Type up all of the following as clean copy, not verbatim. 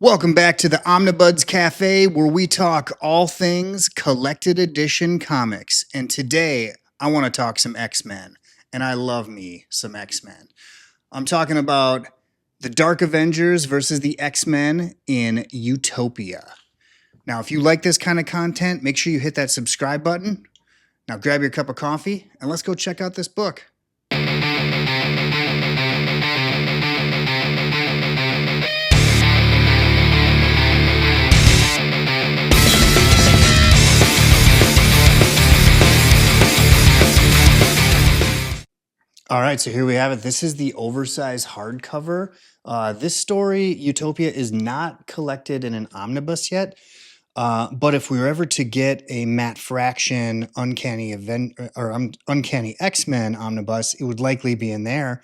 Welcome back to the Omnibuds Cafe, where we talk all things collected edition comics. And today, I want to talk some X-Men. And I love me some X-Men. I'm talking about the Dark Avengers versus the X-Men in Utopia. Now, if you like this kind of content, make sure you hit that subscribe button. Now, grab your cup of coffee and let's go check out this book. All right, so here we have it. This is the oversized hardcover. This story, Utopia, is not collected in an omnibus yet. But if we were ever to get a Matt Fraction Uncanny Uncanny X-Men omnibus, it would likely be in there.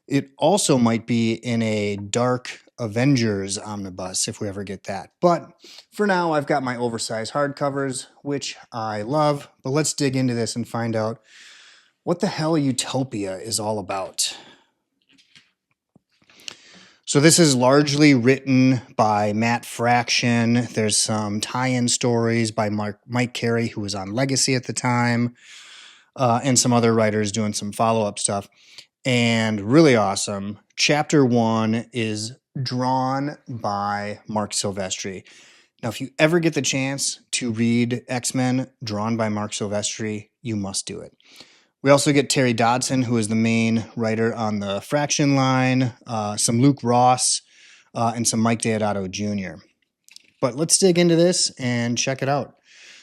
It also might be in a Dark Avengers omnibus if we ever get that. But for now, I've got my oversized hardcovers, which I love. But let's dig into this and find out what the hell Utopia is all about. So this is largely written by Matt Fraction. There's some tie-in stories by Mike Carey, who was on Legacy at the time, and some other writers doing some follow-up stuff. And really awesome. Chapter 1 is drawn by Mark Silvestri. Now, if you ever get the chance to read X-Men drawn by Mark Silvestri, you must do it. We also get Terry Dodson, who is the main writer on the Fraction line, some Luke Ross, and some Mike Deodato Jr. But let's dig into this and check it out.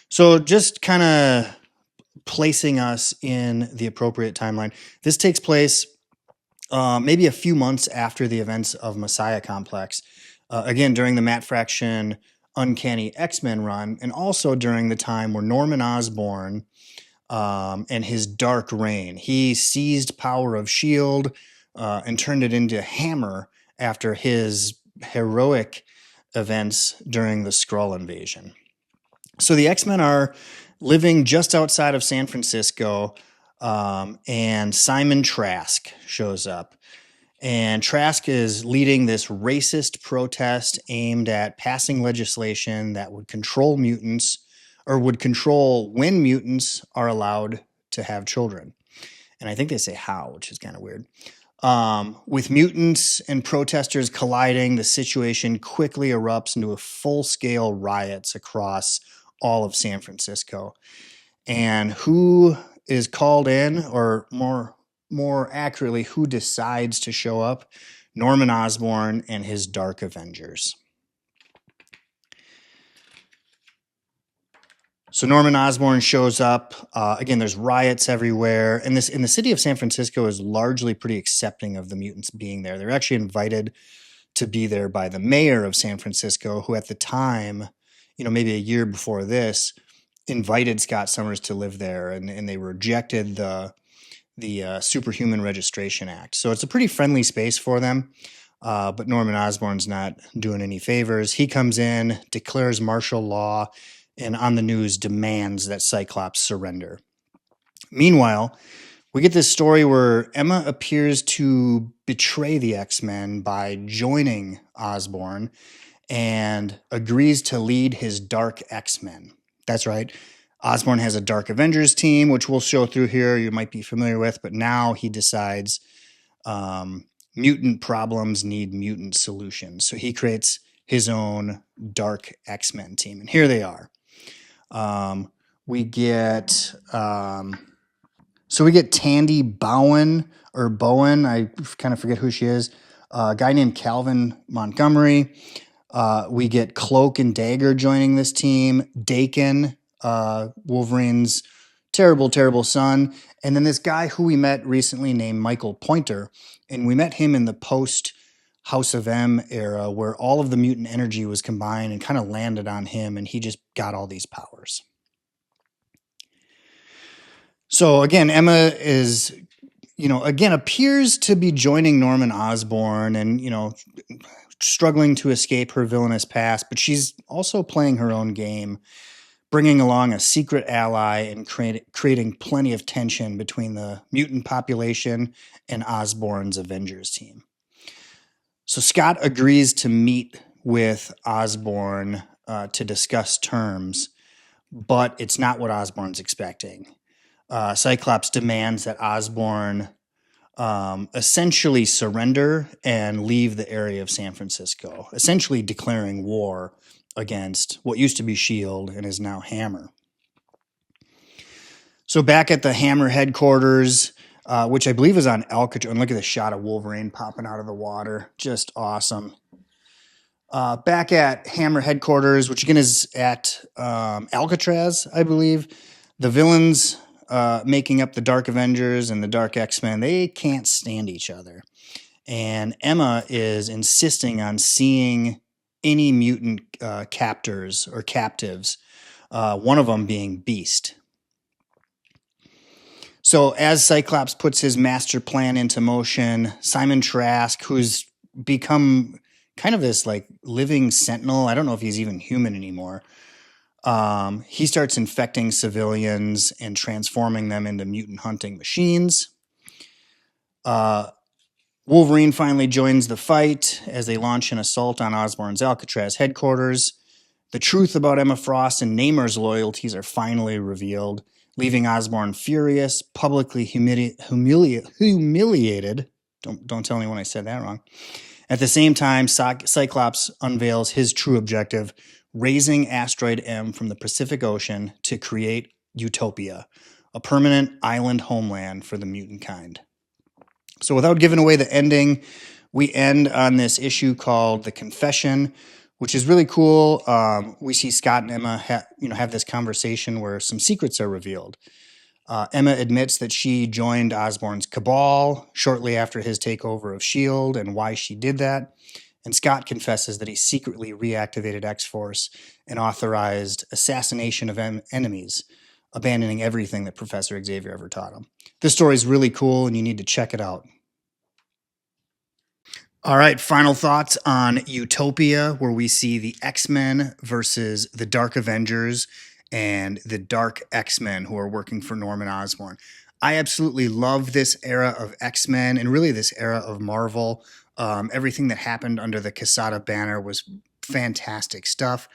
So just kind of placing us in the appropriate timeline. This takes place maybe a few months after the events of Messiah Complex. Again, during the Matt Fraction Uncanny X-Men run, and also during the time where Norman Osborn and his dark reign. He seized power of S.H.I.E.L.D. And turned it into Hammer after his heroic events during the Skrull invasion. So the X-Men are living just outside of San Francisco, and Simon Trask shows up. And Trask is leading this racist protest aimed at passing legislation that would control mutants, or would control when mutants are allowed to have children. And I think they say how, which is kind of weird. With mutants and protesters colliding, the situation quickly erupts into a full-scale riots across all of San Francisco. And who is called in, or more accurately, who decides to show up? Norman Osborn and his Dark Avengers. So Norman Osborn shows up. Again, there's riots everywhere. And this in the city of San Francisco is largely pretty accepting of the mutants being there. They're actually invited to be there by the mayor of San Francisco, who at the time, maybe a year before this, invited Scott Summers to live there. And they rejected the Superhuman Registration Act. So it's a pretty friendly space for them. But Norman Osborn's not doing any favors. He comes in, declares martial law, and on the news demands that Cyclops surrender. Meanwhile, we get this story where Emma appears to betray the X-Men by joining Osborn and agrees to lead his Dark X-Men. That's right. Osborn has a Dark Avengers team, which we'll show through here, you might be familiar with, but now he decides mutant problems need mutant solutions. So he creates his own Dark X-Men team, and here they are. We get Tandy Bowen, I kind of forget who she is, a guy named Calvin Montgomery. We get Cloak and Dagger joining this team, Dakin, Wolverine's terrible son, and then this guy who we met recently named Michael Pointer, and we met him in the post House of M era where all of the mutant energy was combined and kind of landed on him, and he just got all these powers. So again, Emma is, appears to be joining Norman Osborn and, struggling to escape her villainous past, but she's also playing her own game, bringing along a secret ally and creating plenty of tension between the mutant population and Osborn's Avengers team. So Scott agrees to meet with Osborn to discuss terms, but it's not what Osborn's expecting. Cyclops demands that Osborn essentially surrender and leave the area of San Francisco, essentially declaring war against what used to be S.H.I.E.L.D. and is now Hammer. So back at the Hammer headquarters, which I believe is on Alcatraz, and look at the shot of Wolverine popping out of the water. Just awesome. Back at Hammer headquarters, which again is at Alcatraz, I believe, the villains making up the Dark Avengers and the Dark X-Men, they can't stand each other. And Emma is insisting on seeing any mutant captors or captives, one of them being Beast. So as Cyclops puts his master plan into motion, Simon Trask, who's become kind of this like living sentinel, I don't know if he's even human anymore, he starts infecting civilians and transforming them into mutant hunting machines. Wolverine finally joins the fight as they launch an assault on Osborn's Alcatraz headquarters. The truth about Emma Frost and Namor's loyalties are finally revealed, leaving Osborn furious, publicly humiliated. Don't tell anyone I said that wrong. At the same time, Cyclops unveils his true objective, raising Asteroid M from the Pacific Ocean to create Utopia, a permanent island homeland for the mutant kind. So without giving away the ending, we end on this issue called The Confession, which is really cool. We see Scott and Emma have this conversation where some secrets are revealed. Emma admits that she joined Osborn's cabal shortly after his takeover of S.H.I.E.L.D. and why she did that. And Scott confesses that he secretly reactivated X-Force and authorized assassination of enemies, abandoning everything that Professor Xavier ever taught him. This story is really cool, and you need to check it out. All right, final thoughts on Utopia, where we see the X-Men versus the Dark Avengers and the Dark X-Men who are working for Norman Osborn. I absolutely love this era of X-Men and really this era of Marvel. Everything that happened under the Quesada banner was fantastic stuff.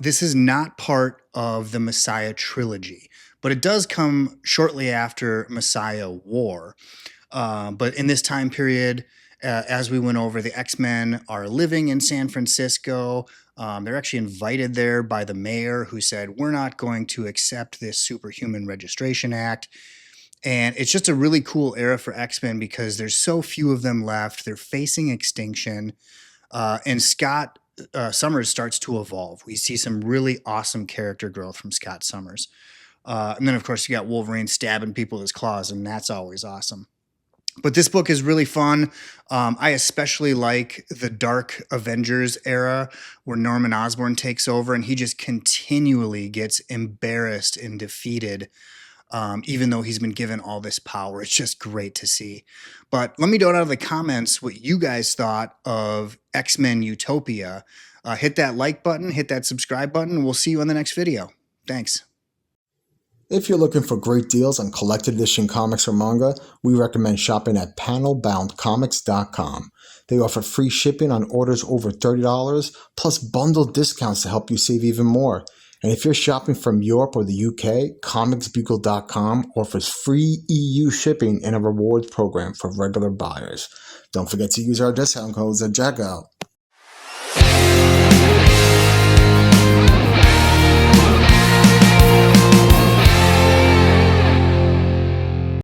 This is not part of the Messiah trilogy, but it does come shortly after Messiah War. But in this time period, as we went over, the X-Men are living in San Francisco. They're actually invited there by the mayor, who said, we're not going to accept this Superhuman Registration Act. And it's just a really cool era for X-Men because there's so few of them left. They're facing extinction. And Scott Summers starts to evolve. We see some really awesome character growth from Scott Summers. And then, of course, you got Wolverine stabbing people with his claws, and that's always awesome. But this book is really fun. I especially like the Dark Avengers era where Norman Osborn takes over and he just continually gets embarrassed and defeated, even though he's been given all this power. It's just great to see. But let me know down in the comments what you guys thought of X-Men Utopia. Hit that like button, hit that subscribe button. We'll see you on the next video. Thanks. If you're looking for great deals on collected edition comics or manga, we recommend shopping at panelboundcomics.com. They offer free shipping on orders over $30, plus bundled discounts to help you save even more. And if you're shopping from Europe or the UK, comicsbugle.com offers free EU shipping and a rewards program for regular buyers. Don't forget to use our discount codes at checkout.